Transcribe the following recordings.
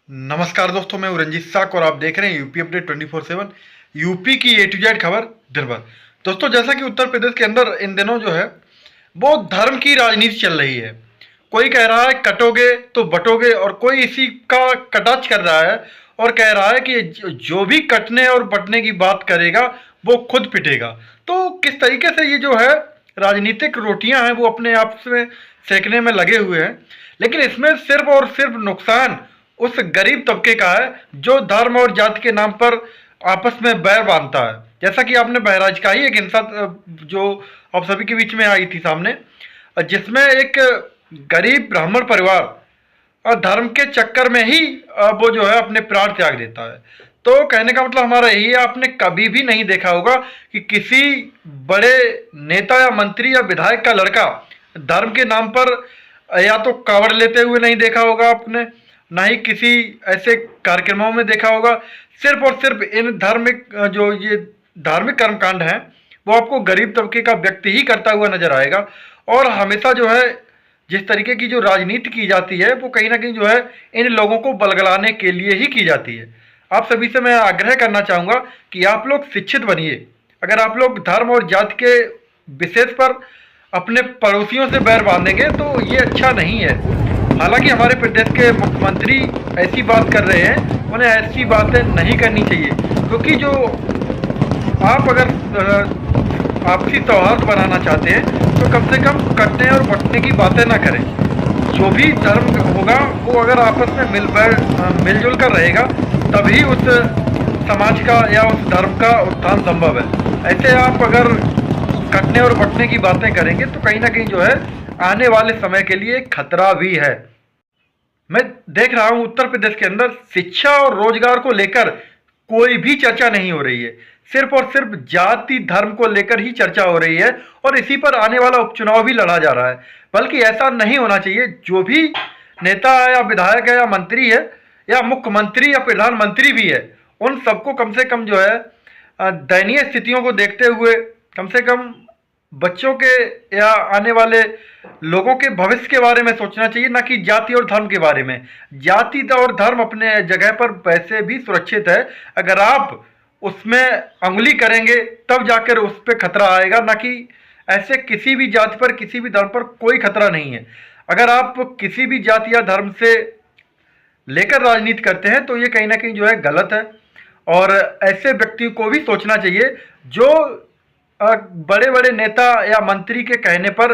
नमस्कार दोस्तों, मैं हूं रंजीत साक और आप देख रहे हैं यूपी अपडेट 24/7। यूपी की ए टू जेड खबर दिन भर। दोस्तों, जैसा कि उत्तर प्रदेश के अंदर इन दिनों जो है वो धर्म की राजनीति चल रही है। कोई कह रहा है कटोगे तो बटोगे, और कोई इसी का कटाक्ष कर रहा है और कह रहा है कि जो भी कटने और बटने की बात करेगा वो खुद पिटेगा। तो किस तरीके से ये जो है राजनीतिक रोटियां हैं वो अपने आप में सेकने में लगे हुए हैं। लेकिन इसमें सिर्फ और सिर्फ नुकसान उस गरीब तबके का है जो धर्म और जाति के नाम पर आपस में बैर बांधता है। जैसा कि आपने बहराइच का ही एक इंसान जो आप सभी के बीच में आई थी सामने, जिसमें एक गरीब ब्राह्मण परिवार धर्म के चक्कर में ही वो जो है अपने प्राण त्याग देता है। तो कहने का मतलब हमारा यही है, आपने कभी भी नहीं देखा होगा कि किसी बड़े नेता या मंत्री या विधायक का लड़का धर्म के नाम पर या तो कांवड़ लेते हुए नहीं देखा होगा आपने, ना ही किसी ऐसे कार्यक्रमों में देखा होगा। सिर्फ और सिर्फ इन धार्मिक जो ये धार्मिक कर्मकांड हैं वो आपको गरीब तबके का व्यक्ति ही करता हुआ नजर आएगा। और हमेशा जो है जिस तरीके की जो राजनीति की जाती है वो कहीं ना कहीं जो है इन लोगों को बलगलाने के लिए ही की जाती है। आप सभी से मैं आग्रह करना चाहूँगा कि आप लोग शिक्षित बनिए। अगर आप लोग धर्म और जाति के विशेष पर अपने पड़ोसियों से बैर बांधेंगे तो ये अच्छा नहीं है। हालांकि हमारे प्रदेश के मुख्यमंत्री ऐसी बात कर रहे हैं, उन्हें ऐसी बातें नहीं करनी चाहिए, क्योंकि जो आप अगर आपसी सौहार्द बनाना चाहते हैं तो कम से कम कटने और बंटने की बातें ना करें। जो भी धर्म होगा वो अगर आपस में मिलजुल कर रहेगा तभी उस समाज का या उस धर्म का उत्थान संभव है। ऐसे आप अगर कटने और बंटने की बातें करेंगे तो कहीं ना कहीं जो है आने वाले समय के लिए खतरा भी है। मैं देख रहा हूं उत्तर प्रदेश के अंदर शिक्षा और रोजगार को लेकर कोई भी चर्चा नहीं हो रही है। सिर्फ और सिर्फ जाति धर्म को लेकर ही चर्चा हो रही है और इसी पर आने वाला उपचुनाव भी लड़ा जा रहा है। बल्कि ऐसा नहीं होना चाहिए। जो भी नेता है या विधायक है या मंत्री है या मुख्यमंत्री या प्रधानमंत्री भी है, उन सबको कम से कम जो है दयनीय स्थितियों को देखते हुए कम से कम बच्चों के या आने वाले लोगों के भविष्य के बारे में सोचना चाहिए, ना कि जाति और धर्म के बारे में। जाति और धर्म अपने जगह पर वैसे भी सुरक्षित है। अगर आप उसमें अंगुली करेंगे तब जाकर उस पर खतरा आएगा, ना कि ऐसे किसी भी जाति पर किसी भी धर्म पर कोई खतरा नहीं है। अगर आप किसी भी जाति या धर्म से लेकर राजनीति करते हैं तो ये कहीं ना कहीं जो है गलत है। और ऐसे व्यक्ति को भी सोचना चाहिए जो बड़े बड़े नेता या मंत्री के कहने पर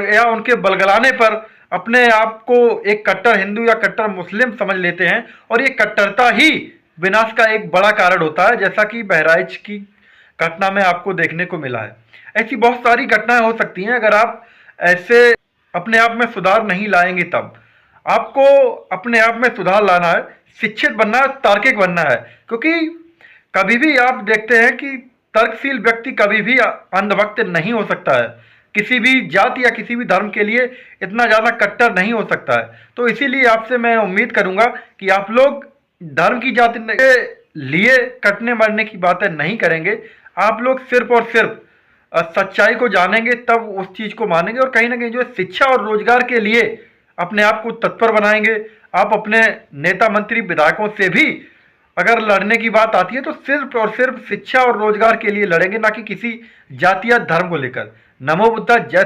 या उनके बलगलाने पर अपने आप को एक कट्टर हिंदू या कट्टर मुस्लिम समझ लेते हैं, और ये कट्टरता ही विनाश का एक बड़ा कारण होता है, जैसा कि बहराइच की घटना में आपको देखने को मिला है। ऐसी बहुत सारी घटनाएं हो सकती हैं। अगर आप ऐसे अपने आप में सुधार नहीं लाएंगे तब आपको अपने आप में सुधार लाना है, शिक्षित बनना है, तार्किक बनना है। क्योंकि कभी भी आप देखते हैं कि तर्कशील व्यक्ति कभी भी अंधभक्त नहीं हो सकता है, किसी भी जाति या किसी भी धर्म के लिए इतना ज़्यादा कट्टर नहीं हो सकता है। तो इसीलिए आपसे मैं उम्मीद करूंगा कि आप लोग धर्म की जाति के लिए कटने मरने की बातें नहीं करेंगे। आप लोग सिर्फ और सिर्फ सच्चाई को जानेंगे तब उस चीज़ को मानेंगे, और कहीं ना कहीं जो है शिक्षा और रोजगार के लिए अपने आप को तत्पर बनाएंगे। आप अपने नेता मंत्री विधायकों से भी अगर लड़ने की बात आती है तो सिर्फ और सिर्फ शिक्षा और रोजगार के लिए लड़ेंगे, ना कि किसी जाति या धर्म को लेकर। नमो बुद्धा, जय